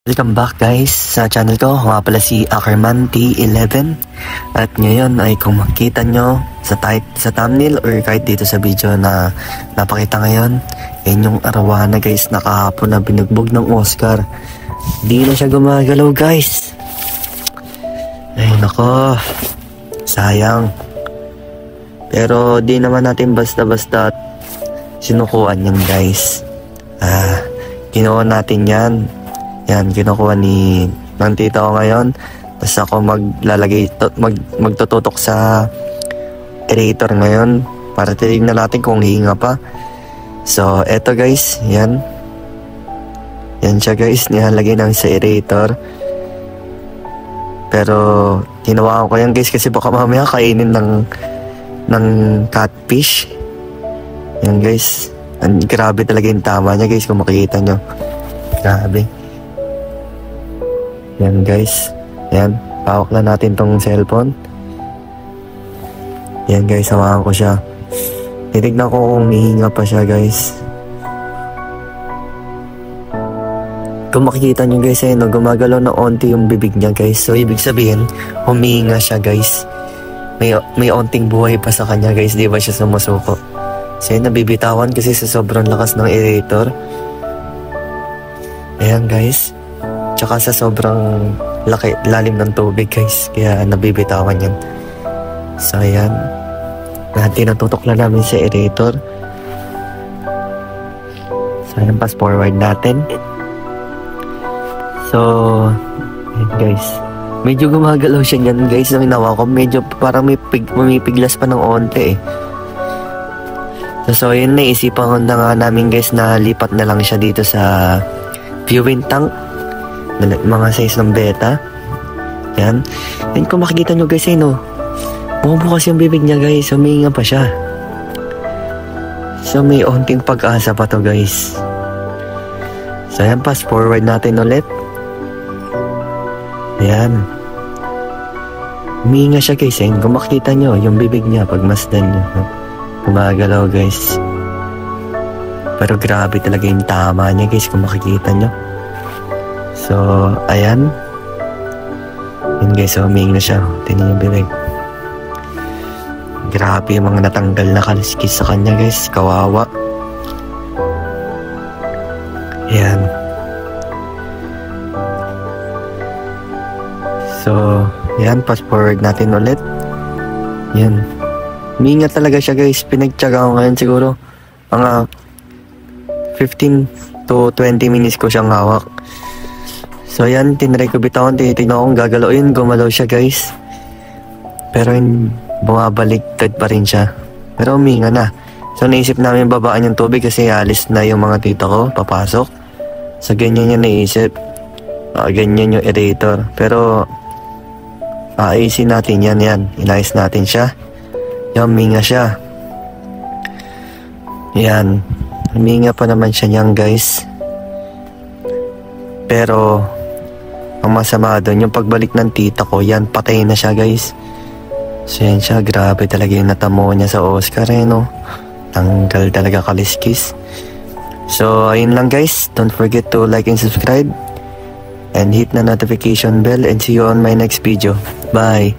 Welcome back guys sa channel ko. Ako nga pala si Ackerman T11. At ngayon ay kung makita nyo sa thumbnail or kahit dito sa video na napakita ngayon, yan yung arawana guys na kahapon na binugbog ng Oscar. Di na siya gumagalaw guys. Ay nako, sayang. Pero di naman natin basta-basta sinukuan yan guys. Kinuha natin yan. Yan, kinukuha ng tita ko ngayon. Tapos ako magtututok sa aerator ngayon para titignan natin kung hihinga pa. So, eto guys, yan. Yan siya guys, nilalagay namin sa aerator. Pero, tinawakan ko yan guys kasi baka mamaya kainin ng catfish. Yan guys. Grabe talaga yung tama niya guys kung makikita nyo. Grabe. Yan guys. Yan. Hawak na natin tong cellphone. Yan guys. Hawakan ko siya. Titignan ko kung hihinga pa siya guys. Kung makikita nyo guys no, gumagalaw na onti yung bibig niya guys. So ibig sabihin humihinga siya guys. May onting buhay pa sa kanya guys. Di ba siya sumusuko? So yun, nabibitawan kasi sa sobrang lakas ng aerator. Ayan guys. Tsaka sa sobrang lalim ng tubig guys. Kaya nabibitawan yan. So ayan. Tinututok na namin sa aerator. So ayan, pass forward natin. So ayan guys. Medyo gumagalaw siya yan guys. Nang inawa ko medyo parang may piglas pa ng onte eh. So yun, naisipan ko na nga namin guys na lipat na lang siya dito sa viewing tank. Mga size ng beta. Yan. And kung makikita nyo guys no, bumubukas yung bibig niya guys. Humihinga pa siya. So may onting pag-asa pa to guys. So yan, pass forward natin ulit. Yan. Humihinga siya guys. Kung makikita nyo yung bibig niya pag masdan nyo, gumagalaw guys. Pero grabe talaga yung tama niya guys kung makikita nyo. So ayan. Yun guys, so humihinga na siya. Tingnan yung bibig. Grabe yung mga natanggal na kaliskis sa kanya guys. Kawawa. Ayan. So ayan, fast forward natin ulit. Ayan. Humihinga talaga siya guys. Pinagtyaga ko ngayon siguro mga 15 to 20 minutes ko siyang hawak. So ayan, tinry ko bitawan. Tinitignan ko kung gagalawin. Gumalaw siya guys. Pero bumabaliktad pa rin siya. Pero humihinga na. So naisip namin babaan yung tubig kasi alis na yung mga tita ko. Papasok. So ganyan yung naisip. Ganyan yung aerator. Pero ayusin natin yan. Inayos natin siya. Yan, huminga siya. Yan. Huminga pa naman siya niyan guys. Pero ang masama doon, yung pagbalik ng tita ko, yan, patay na siya guys. So yan siya, grabe talaga yung natamo niya sa Oscar no. Tanggal talaga kaliskis. So ayun lang guys. Don't forget to like and subscribe. And hit na notification bell. And see you on my next video. Bye.